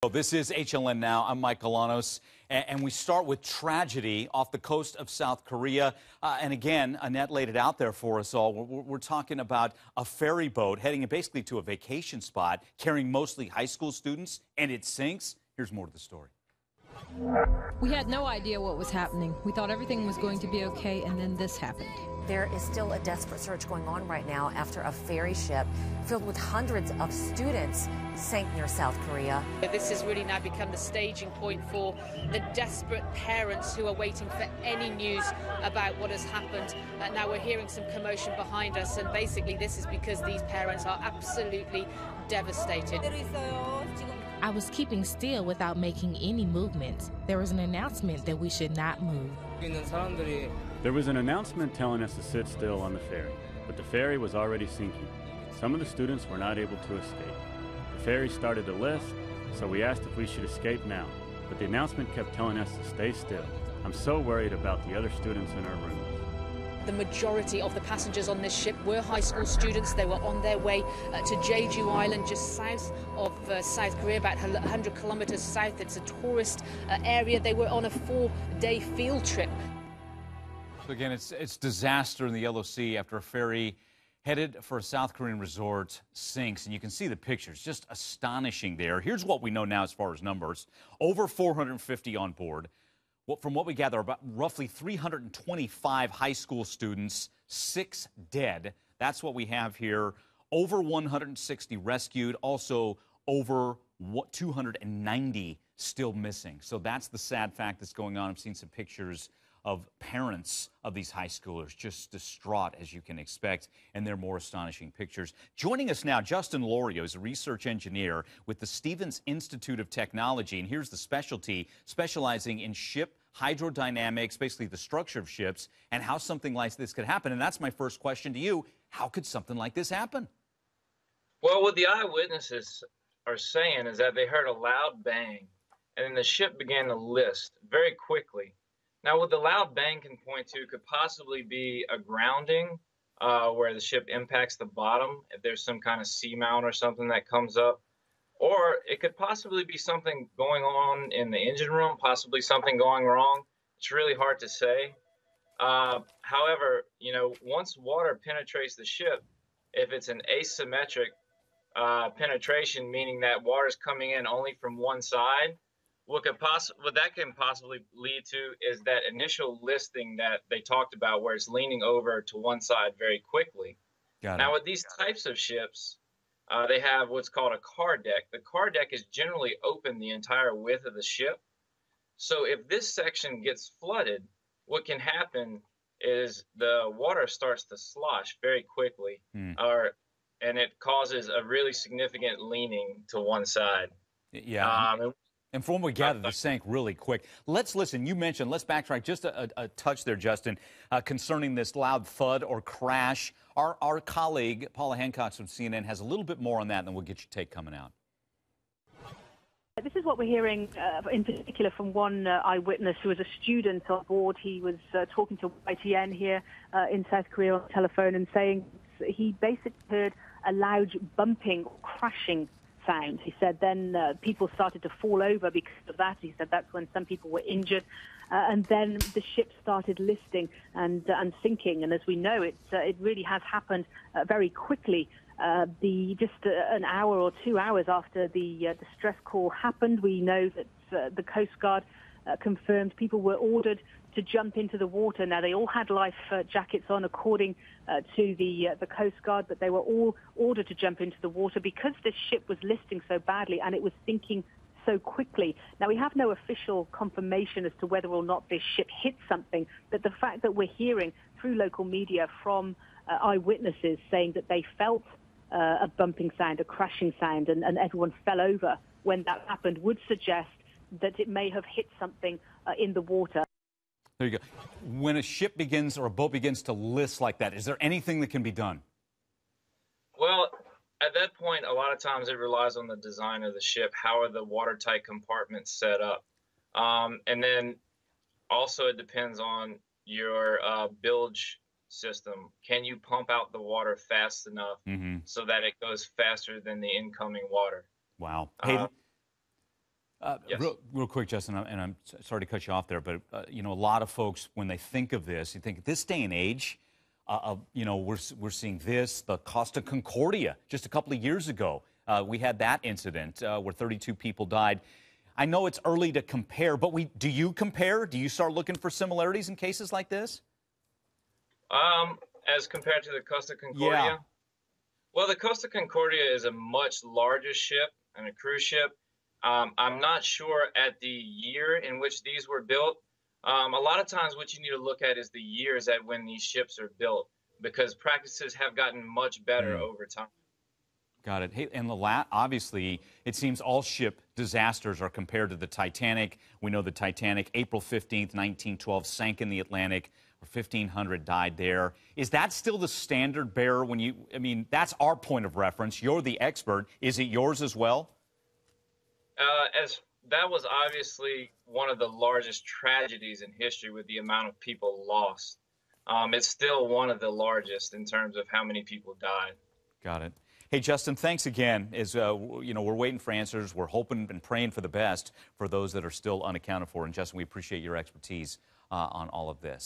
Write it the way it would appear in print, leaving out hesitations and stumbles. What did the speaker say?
Well, this is HLN Now. I'm Mike Galanos, and we start with tragedy off the coast of South Korea. And again, Annette laid it out there for us all. We're talking about a ferry boat heading basically to a vacation spot, carrying mostly high school students, and it sinks. Here's more to the story. We had no idea what was happening. We thought everything was going to be okay, and then this happened. There is still a desperate search going on right now after a ferry ship filled with hundreds of students sank near South Korea. This has really now become the staging point for the desperate parents who are waiting for any news about what has happened. Now we're hearing some commotion behind us, and basically this is because these parents are absolutely devastated. I was keeping still without making any movements. There was an announcement that we should not move. There was an announcement telling us to sit still on the ferry, but the ferry was already sinking. Some of the students were not able to escape. The ferry started to lift, so we asked if we should escape now, but the announcement kept telling us to stay still. I'm so worried about the other students in our rooms. The majority of the passengers on this ship were high school students. They were on their way to Jeju Island, just south of South Korea, about 100 kilometers south. It's a tourist area. They were on a 4-day field trip. So again, it's disaster in the Yellow Sea after a ferry headed for a South Korean resort sinks. And you can see the pictures, just astonishing there. Here's what we know now as far as numbers. Over 450 on board. From what we gather, about roughly 325 high school students, 6 dead. That's what we have here. Over 160 rescued, also over 290 still missing. So that's the sad fact that's going on. I've seen some pictures of parents of these high schoolers just distraught, as you can expect, and they're more astonishing pictures. Joining us now, Justin Lorio is a research engineer with the Stevens Institute of Technology, and here's the specialty, specializing in ship hydrodynamics, basically the structure of ships, and how something like this could happen. And that's my first question to you. How could something like this happen? Well, what the eyewitnesses are saying is that they heard a loud bang, and then the ship began to list very quickly. Now, what the loud bang can point to could possibly be a grounding where the ship impacts the bottom, if there's some kind of seamount or something that comes up. Or it could possibly be something going on in the engine room, possibly something going wrong. It's really hard to say. However, once water penetrates the ship, if it's an asymmetric penetration, meaning that water is coming in only from one side, what that can possibly lead to is that initial listing that they talked about where it's leaning over to one side very quickly. Now, with these types of ships, they have what's called a car deck. The car deck is generally open the entire width of the ship. So if this section gets flooded, what can happen is the water starts to slosh very quickly, and it causes a really significant leaning to one side. Yeah. And from what we gathered, it sank really quick. Let's listen. You mentioned, let's backtrack just a touch there, Justin, concerning this loud thud or crash. Our colleague, Paula Hancock from CNN, has a little bit more on that, and then we'll get your take coming out. This is what we're hearing in particular from one eyewitness who was a student on board. He was talking to YTN here in South Korea on the telephone and saying he basically heard a loud bumping or crashing sound. He said then people started to fall over because of that. He said that's when some people were injured. And then the ship started listing and sinking. And as we know, it really has happened very quickly. Just an hour or 2 hours after the distress call happened, we know that the Coast Guard confirmed people were ordered to jump into the water. Now, they all had life jackets on, according to the Coast Guard, but they were all ordered to jump into the water because this ship was listing so badly and it was sinking so quickly. Now, we have no official confirmation as to whether or not this ship hit something, but the fact that we're hearing through local media from eyewitnesses saying that they felt a bumping sound, a crashing sound, and everyone fell over when that happened would suggest that it may have hit something in the water. There you go. When a ship begins or a boat begins to list like that, is there anything that can be done? Well, at that point, a lot of times it relies on the design of the ship. How are the watertight compartments set up? And then also it depends on your bilge system. Can you pump out the water fast enough so that it goes faster than the incoming water? Wow. Hey, Yes. Real quick, Justin, and I'm sorry to cut you off there, but you know, a lot of folks, when they think of this, you think this day and age, you know, we're seeing this, the Costa Concordia, just a couple of years ago. We had that incident where 32 people died. I know it's early to compare, but do you compare? Do you start looking for similarities in cases like this? As compared to the Costa Concordia? Yeah. Well, the Costa Concordia is a much larger ship and a cruise ship. I'm not sure at the year in which these were built. A lot of times what you need to look at is the years at when these ships are built, because practices have gotten much better over time. Got it. Hey, and obviously, it seems all ship disasters are compared to the Titanic. We know the Titanic, April 15th, 1912, sank in the Atlantic. 1,500 died there. Is that still the standard bearer when you, I mean, that's our point of reference. You're the expert. Is it yours as well? As that was obviously one of the largest tragedies in history with the amount of people lost. It's still one of the largest in terms of how many people died. Got it. Hey, Justin, thanks again. As you know, we're waiting for answers. We're hoping and praying for the best for those that are still unaccounted for. And Justin, we appreciate your expertise on all of this.